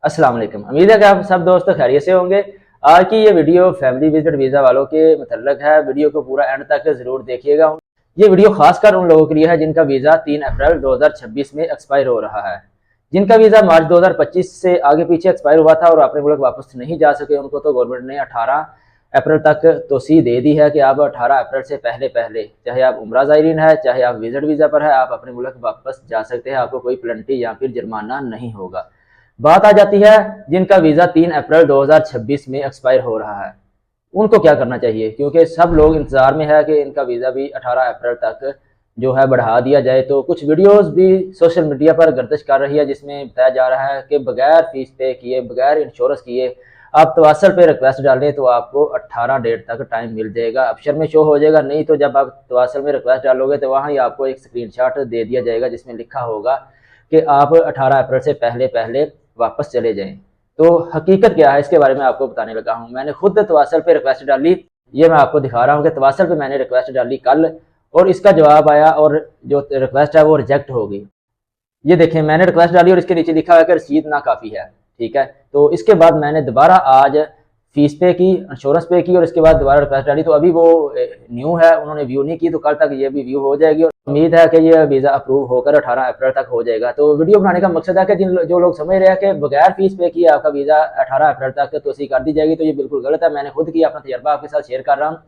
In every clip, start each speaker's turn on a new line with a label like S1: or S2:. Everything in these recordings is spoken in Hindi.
S1: अस्सलाम वालेकुम। उम्मीद है कि आप सब दोस्त खैरियत से होंगे। आज की ये वीडियो फैमिली विजिट वीज़ा वालों के मतलब है। वीडियो को पूरा एंड तक ज़रूर देखिएगा। ये वीडियो खासकर उन लोगों के लिए है जिनका वीज़ा 3 अप्रैल 2026 में एक्सपायर हो रहा है। जिनका वीज़ा मार्च 2025 से आगे पीछे एक्सपायर हुआ था और अपने मुल्क वापस नहीं जा सके, उनको तो गवर्नमेंट ने 18 अप्रैल तक तोसी दे दी है कि आप 18 अप्रैल से पहले पहले, चाहे आप उम्रा ज़ायरीन है, चाहे आप विजिट वीज़ा पर है, आप अपने मुल्क वापस जा सकते हैं। आपको कोई पेनल्टी या फिर जुर्माना नहीं होगा। बात आ जाती है जिनका वीज़ा 3 अप्रैल 2026 में एक्सपायर हो रहा है, उनको क्या करना चाहिए, क्योंकि सब लोग इंतज़ार में है कि इनका वीज़ा भी 18 अप्रैल तक जो है बढ़ा दिया जाए। तो कुछ वीडियोस भी सोशल मीडिया पर गर्दिश कर रही है जिसमें बताया जा रहा है कि बगैर फीस पे किए, बगैर इंश्योरेंस किए आप तवासल पे रिक्वेस्ट डालें तो आपको 18 डेट तक टाइम मिल जाएगा। अक्षर में शो हो जाएगा, नहीं तो जब आप तवासल में रिक्वेस्ट डालोगे तो वहाँ ही आपको एक स्क्रीनशॉट दे दिया जाएगा जिसमें लिखा होगा कि आप 18 अप्रैल से पहले पहले वापस चले जाएं। तो हकीकत क्या है इसके बारे में आपको बताने लगा हूँ। मैंने खुद तवासल पे रिक्वेस्ट डाली, ये मैं आपको दिखा रहा हूँ कि तवासल पे मैंने रिक्वेस्ट डाली कल और इसका जवाब आया और जो रिक्वेस्ट है वो रिजेक्ट हो गई। ये देखें, मैंने रिक्वेस्ट डाली और इसके नीचे लिखा है कि रसीद ना काफ़ी है। ठीक है, तो इसके बाद मैंने दोबारा आज फीस पे की, इंश्योरेंस पे की और इसके बाद दोबारा रिक्वेस्ट डाली। तो अभी वो न्यू है, उन्होंने व्यू नहीं की, तो कल तक ये भी व्यू हो जाएगी और उम्मीद है कि ये वीज़ा अप्रूव होकर 18 अप्रैल तक हो जाएगा। तो वीडियो बनाने का मकसद है कि जो लोग समझ रहे हैं कि बगैर फीस पे किए आपका वीज़ा 18 अप्रैल तक तोसी कर दी जाएगी, तो ये बिल्कुल गलत है। मैंने खुद किया, अपना तजर्बा आपके साथ शेयर कर रहा हूँ।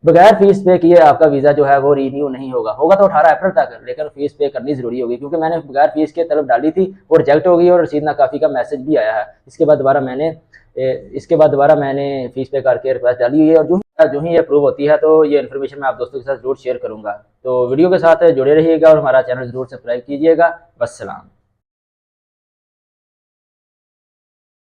S1: बगैर फीस पे किए आपका वीज़ा जो है वो रिन्यू नहीं होगा, होगा तो 18 अप्रैल तक, लेकिन फीस पे करनी ज़रूरी होगी। क्योंकि मैंने बगैर फीस के तलब डाली थी वो रिजेक्ट हो गई और रसीद नाकाफ़ी का मैसेज भी आया है। इसके बाद दोबारा मैंने फीस पे करके रिक्वेस्ट डाली हुई है और जो ही ये अप्रूव होती है तो ये इन्फॉर्मेशन मैं आप दोस्तों के साथ ज़रूर शेयर करूँगा। तो वीडियो के साथ जुड़े रहिएगा और हमारा चैनल ज़रूर सब्सक्राइब कीजिएगा। वस्सलाम।